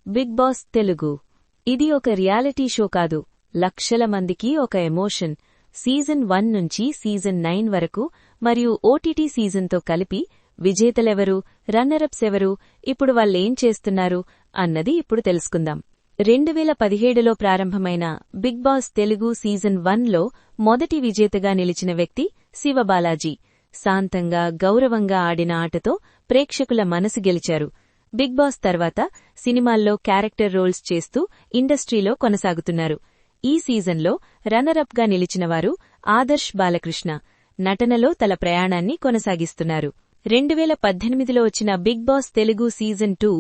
Big boss Telugu. ఇది ఒక reality show కాదు, లక్షల మందికి ఒక ఎమోషన్. సీజన్ 1 నుంచి సీజన్ 9 వరకు మరియు ఓటీటీ సీజన్తో కలిపి విజేతలెవరు, రన్నరప్స్ ఎవరు, ఇప్పుడు వాళ్ళేం చేస్తున్నారు అన్నది ఇప్పుడు తెలుసుకుందాం. 2017లో ప్రారంభమైన బిగ్ బాస్ తెలుగు సీజన్ 1లో మొదటి విజేతగా నిలిచిన వ్యక్తి శివబాలాజీ. శాంతంగా, గౌరవంగా ఆడిన ఆటతో ప్రేక్షకుల మనసు గెలిచారు. బిగ్ బాస్ తర్వాత సినిమాల్లో క్యారెక్టర్ రోల్స్ చేస్తూ ఇండస్ట్రీలో కొనసాగుతున్నారు. ఈ సీజన్లో రన్నరప్ గా నిలిచినవారు ఆదర్శ్ బాలకృష్ణ. నటనలో తల ప్రయాణాన్ని కొనసాగిస్తున్నారు. 2018లో వచ్చిన బిగ్ బాస్ తెలుగు సీజన్ 2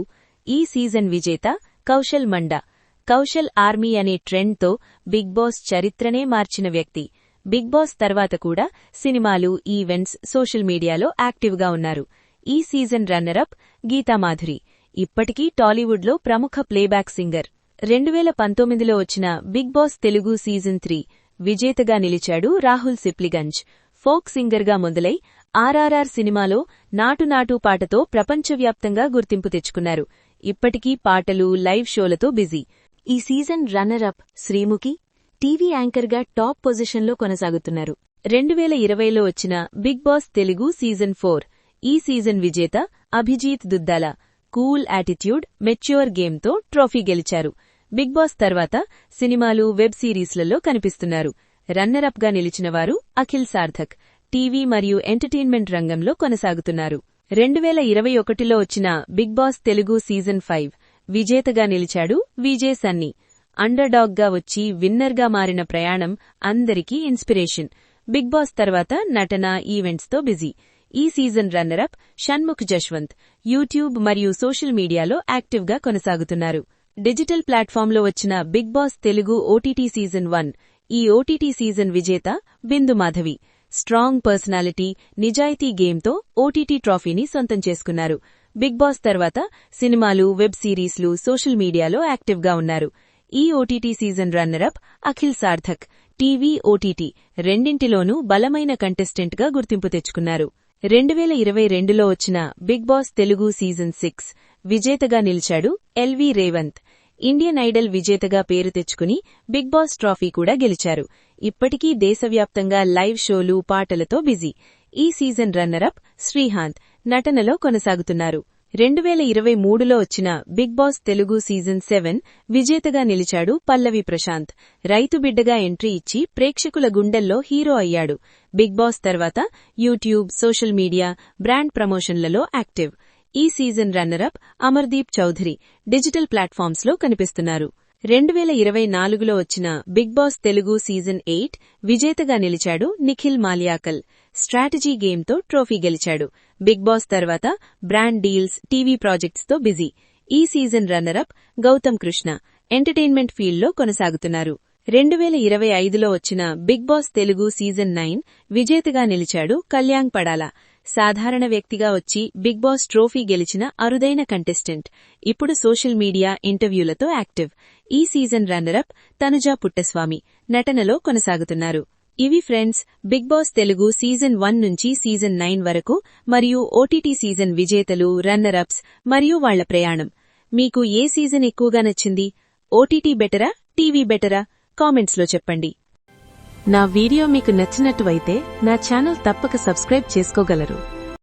ఈ సీజన్ విజేత కౌశల్ మండా. కౌశల్ ఆర్మీ అనే ట్రెండ్తో బిగ్ బాస్ చరిత్రనే మార్చిన వ్యక్తి. బిగ్ బాస్ తర్వాత కూడా సినిమాలు, ఈవెంట్స్, సోషల్ మీడియాలో యాక్టివ్గా ఉన్నారు. ఈ సీజన్ రన్నరప్ గీతామాధురి. ఇప్పటికీ టాలీవుడ్లో ప్రముఖ ప్లేబ్యాక్ సింగర్. 2019లో వచ్చిన బిగ్ బాస్ తెలుగు సీజన్ 3 విజేతగా నిలిచాడు రాహుల్ సిప్లిగంజ్. ఫోక్ సింగర్గా మొదలై ఆర్ఆర్ఆర్ సినిమాలో నాటు నాటు పాటతో ప్రపంచవ్యాప్తంగా గుర్తింపు తెచ్చుకున్నారు. ఇప్పటికీ పాటలు, లైవ్ షోలతో బిజీ. ఈ సీజన్ రన్నరప్ శ్రీముఖి టీవీ యాంకర్గా టాప్ పొజిషన్లో కొనసాగుతున్నారు. 2020లో వచ్చిన బిగ్ బాస్ తెలుగు సీజన్ 4 ఈ సీజన్ విజేత Abhijeet Duddala. Cool attitude, mature గేమ్తో ట్రోఫీ గెలిచారు. బిగ్ బాస్ తర్వాత సినిమాలు, వెబ్ సిరీస్లలో కనిపిస్తున్నారు. రన్నరప్ గా నిలిచినవారు అఖిల్ సార్థక్. టీవీ మరియు ఎంటర్టైన్మెంట్ రంగంలో కొనసాగుతున్నారు. 2021లో వచ్చిన బిగ్ బాస్ తెలుగు సీజన్ 5 విజేతగా నిలిచాడు విజే సన్నీ. అండర్డాగ్ గా వచ్చి విన్నర్గా మారిన ప్రయాణం అందరికీ ఇన్స్పిరేషన్. బిగ్ బాస్ తర్వాత నటన, ఈవెంట్స్తో బిజీ. ఈ season runner-up Shanmukh Jaswanth. YouTube మరియు సోషల్ మీడియాలో యాక్టివ్గా కొనసాగుతున్నారు. డిజిటల్ ప్లాట్ఫామ్లో వచ్చిన big boss Telugu OTT season 1 ఈ ఓటీటీ సీజన్ విజేత బిందు మాధవి. స్ట్రాంగ్ పర్సనాలిటీ, నిజాయితీ గేమ్తో ఓటీటీ ట్రోఫీని సొంతం చేసుకున్నారు. బిగ్ బాస్ తర్వాత సినిమాలు, వెబ్ సిరీస్లు, సోషల్ మీడియాలో యాక్టివ్గా ఉన్నారు. ఈ OTT season runner-up Akhil Sarthak. TV, OTT రెండింటిలోనూ బలమైన కంటెస్టెంట్గా గుర్తింపు తెచ్చుకున్నారు. 2022లో వచ్చిన బిగ్ బాస్ తెలుగు సీజన్ 6 విజేతగా నిలిచాడు ఎల్వీ రేవంత్. ఇండియన్ ఐడల్ విజేతగా పేరు తెచ్చుకుని బిగ్ బాస్ ట్రోఫీ కూడా గెలిచారు. ఇప్పటికీ దేశవ్యాప్తంగా లైవ్ షోలు, పాటలతో బిజీ. ఈ సీజన్ రన్నరప్ శ్రీహాంత్. నటనలో కొనసాగుతున్నారు. 2023లో వచ్చిన బిగ్ బాస్ తెలుగు సీజన్ 7 విజేతగా నిలిచాడు పల్లవి ప్రశాంత్. రైతు బిడ్డగా ఎంట్రీ ఇచ్చి ప్రేక్షకుల గుండెల్లో హీరో అయ్యాడు. బిగ్ బాస్ తర్వాత యూట్యూబ్, సోషల్ మీడియా, బ్రాండ్ ప్రమోషన్లలో యాక్టివ్. ఈ season runner up Amardeep Chowdary. Digital ప్లాట్ఫామ్స్లో కనిపిస్తున్నారు. 2024లో వచ్చిన బిగ్ బాస్ తెలుగు సీజన్ 8 విజేతగా నిలిచాడు నిఖిల్ మాల్యాకల్. స్ట్రాటజీ గేమ్తో ట్రోఫీ గెలిచాడు. బిగ్ బాస్ తర్వాత బ్రాండ్ డీల్స్, టీవీ ప్రాజెక్ట్స్తో బిజీ. ఈ season runner-up Gautham Krishna. Entertainment ఫీల్డ్లో కొనసాగుతున్నారు. 2025లో వచ్చిన బిగ్ బాస్ తెలుగు సీజన్ 9 విజేతగా నిలిచాడు కళ్యాణ్ పడాలా. సాధారణ వ్యక్తిగా వచ్చి బిగ్ బాస్ ట్రోఫీ గెలిచిన అరుదైన కంటెస్టెంట్. ఇప్పుడు సోషల్ మీడియా, ఇంటర్వ్యూలతో యాక్టివ్. ఈ సీజన్ రన్నరప్ తనుజా పుట్టస్వామి. నటనలో కొనసాగుతున్నారు. ఇవి friends, big boss Telugu season 1 నుంచి సీజన్ 9 వరకు మరియు ఓటీటీ సీజన్ విజేతలు, రన్నరప్స్ మరియు వాళ్ల ప్రయాణం. మీకు ఏ సీజన్ ఎక్కువగా నచ్చింది? ఓటీటీ బెటరా, టీవీ బెటరా? కామెంట్స్లో చెప్పండి. నా వీడియో మీకు నచ్చినట్టువైతే నా ఛానల్ తప్పక సబ్స్క్రైబ్ చేసుకోగలరు.